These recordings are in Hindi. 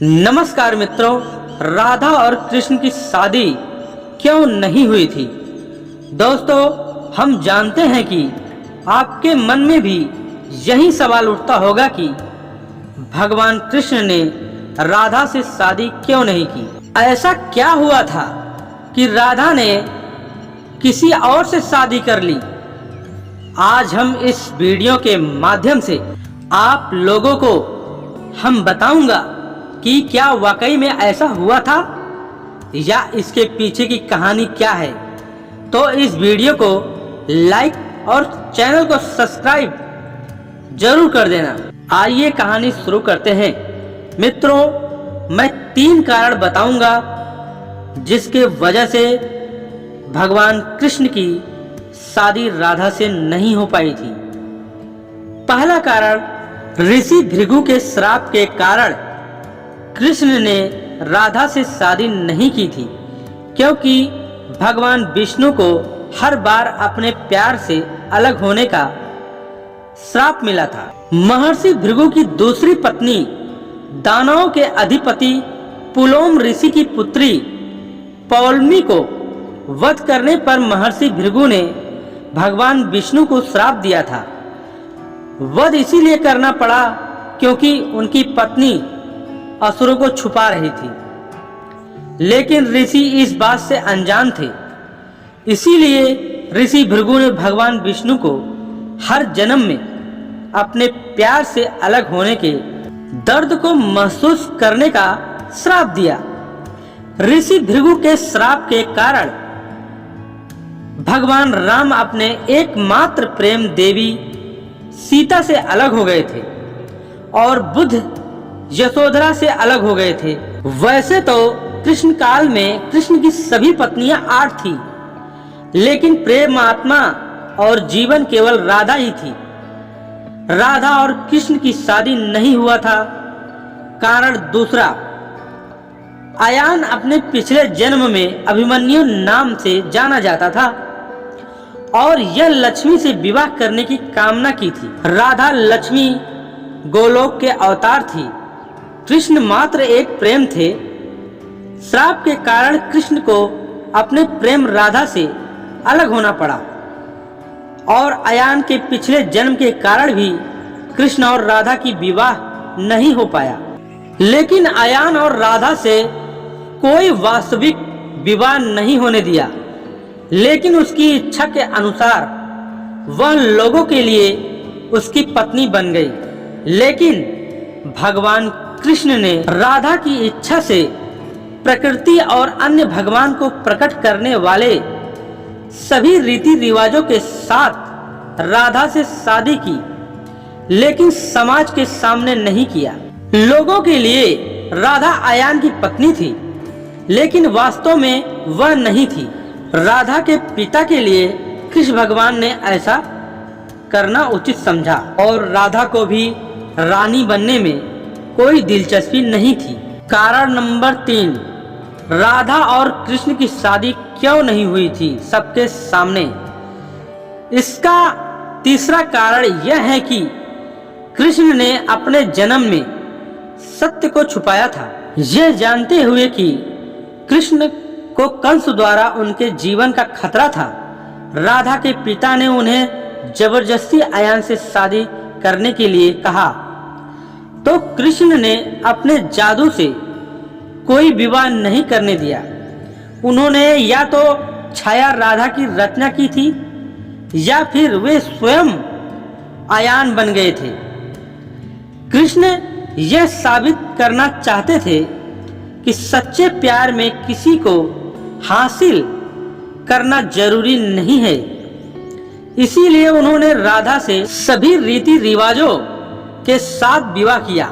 नमस्कार मित्रों, राधा और कृष्ण की शादी क्यों नहीं हुई थी। दोस्तों, हम जानते हैं कि आपके मन में भी यही सवाल उठता होगा कि भगवान कृष्ण ने राधा से शादी क्यों नहीं की। ऐसा क्या हुआ था कि राधा ने किसी और से शादी कर ली। आज हम इस वीडियो के माध्यम से आप लोगों को हम बताऊंगा कि क्या वाकई में ऐसा हुआ था या इसके पीछे की कहानी क्या है। तो इस वीडियो को लाइक और चैनल को सब्सक्राइब जरूर कर देना। आइए कहानी शुरू करते हैं। मित्रों, मैं 3 कारण बताऊंगा जिसके वजह से भगवान कृष्ण की शादी राधा से नहीं हो पाई थी। पहला कारण, ऋषि भृगु के श्राप के कारण कृष्ण ने राधा से शादी नहीं की थी, क्योंकि भगवान विष्णु को हर बार अपने प्यार से अलग होने का श्राप मिला था। महर्षि भृगु की दूसरी पत्नी दानवों के अधिपति पुलोम ऋषि की पुत्री पौलमी को वध करने पर महर्षि भृगु ने भगवान विष्णु को श्राप दिया था। वध इसीलिए करना पड़ा क्योंकि उनकी पत्नी असुरों को छुपा रही थी, लेकिन ऋषि इस बात से अनजान थे। इसीलिए ऋषि भृगु ने भगवान विष्णु को हर जन्म में अपने प्यार से अलग होने के दर्द को महसूस करने का श्राप दिया। ऋषि भृगु के श्राप के कारण भगवान राम अपने एकमात्र प्रेम देवी सीता से अलग हो गए थे और बुद्ध यशोधरा से अलग हो गए थे। वैसे तो कृष्ण काल में कृष्ण की सभी पत्नियां 8 थी, लेकिन प्रेमात्मा और जीवन केवल राधा ही थी। राधा और कृष्ण की शादी नहीं हुआ था। कारण दूसरा, अयान अपने पिछले जन्म में अभिमन्यु नाम से जाना जाता था और यह लक्ष्मी से विवाह करने की कामना की थी। राधा लक्ष्मी गोलोक के अवतार थी, कृष्ण मात्र एक प्रेम थे। श्राप के कारण कृष्ण को अपने प्रेम राधा से अलग होना पड़ा और अयान के पिछले जन्म के कारण भी कृष्ण और राधा की विवाह नहीं हो पाया। लेकिन अयान और राधा से कोई वास्तविक विवाह नहीं होने दिया, लेकिन उसकी इच्छा के अनुसार वह लोगों के लिए उसकी पत्नी बन गई। लेकिन भगवान कृष्ण ने राधा की इच्छा से प्रकृति और अन्य भगवान को प्रकट करने वाले सभी रीति रिवाजों के साथ राधा से शादी की, लेकिन समाज के सामने नहीं किया। लोगों के लिए राधा अयान की पत्नी थी, लेकिन वास्तव में वह नहीं थी। राधा के पिता के लिए कृष्ण भगवान ने ऐसा करना उचित समझा और राधा को भी रानी बनने में कोई दिलचस्पी नहीं थी। कारण नंबर 3, राधा और कृष्ण की शादी क्यों नहीं हुई थी सबके सामने। इसका तीसरा कारण यह है कि कृष्ण ने अपने जन्म में सत्य को छुपाया था, यह जानते हुए कि कृष्ण को कंस द्वारा उनके जीवन का खतरा था। राधा के पिता ने उन्हें जबरदस्ती अयान से शादी करने के लिए कहा, तो कृष्ण ने अपने जादू से कोई विवाह नहीं करने दिया। उन्होंने या तो छाया राधा की रचना की थी या फिर वे स्वयं अयान बन गए थे। कृष्ण यह साबित करना चाहते थे कि सच्चे प्यार में किसी को हासिल करना जरूरी नहीं है। इसीलिए उन्होंने राधा से सभी रीति रिवाजों के साथ विवाह किया,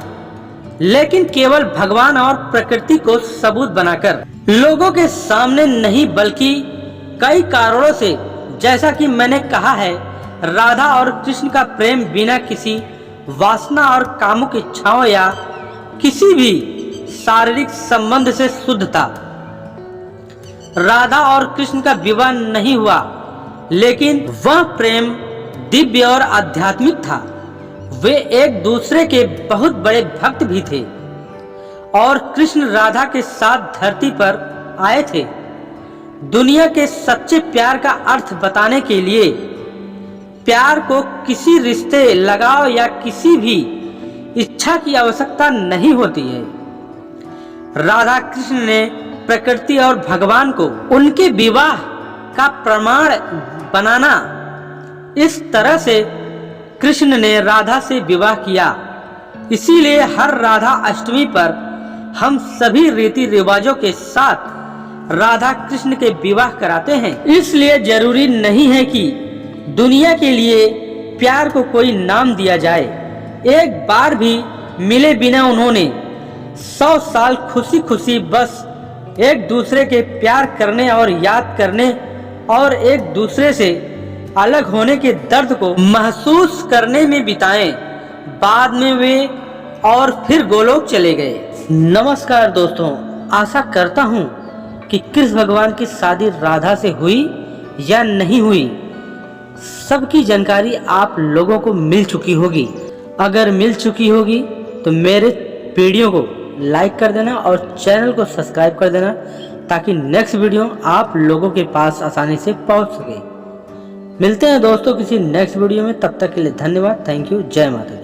लेकिन केवल भगवान और प्रकृति को सबूत बनाकर, लोगों के सामने नहीं बल्कि कई कारणों से। जैसा कि मैंने कहा है, राधा और कृष्ण का प्रेम बिना किसी वासना और कामुक इच्छाओं या किसी भी शारीरिक संबंध से शुद्ध था। राधा और कृष्ण का विवाह नहीं हुआ, लेकिन वह प्रेम दिव्य और आध्यात्मिक था। वे एक दूसरे के बहुत बड़े भक्त भी थे और कृष्ण राधा के साथ धरती पर आए थे। दुनिया के सच्चे प्यार का अर्थ बताने के लिए प्यार को किसी रिश्ते, लगाव या किसी भी इच्छा की आवश्यकता नहीं होती है। राधा कृष्ण ने प्रकृति और भगवान को उनके विवाह का प्रमाण बनाना, इस तरह से कृष्ण ने राधा से विवाह किया। इसीलिए हर राधा अष्टमी पर हम सभी रीति रिवाजों के साथ राधा कृष्ण के विवाह कराते हैं। इसलिए जरूरी नहीं है कि दुनिया के लिए प्यार को कोई नाम दिया जाए। एक बार भी मिले बिना उन्होंने 100 साल खुशी खुशी बस एक दूसरे के प्यार करने और याद करने और एक दूसरे से अलग होने के दर्द को महसूस करने में बिताएं। बाद में वे और फिर गोलोक चले गए। नमस्कार दोस्तों, आशा करता हूँ कि कृष्ण भगवान की शादी राधा से हुई या नहीं हुई, सबकी जानकारी आप लोगों को मिल चुकी होगी। अगर मिल चुकी होगी तो मेरे वीडियो को लाइक कर देना और चैनल को सब्सक्राइब कर देना, ताकि नेक्स्ट वीडियो आप लोगों के पास आसानी से पहुंच सके। मिलते हैं दोस्तों किसी नेक्स्ट वीडियो में, तब तक के लिए धन्यवाद। Thank you. जय माता दी।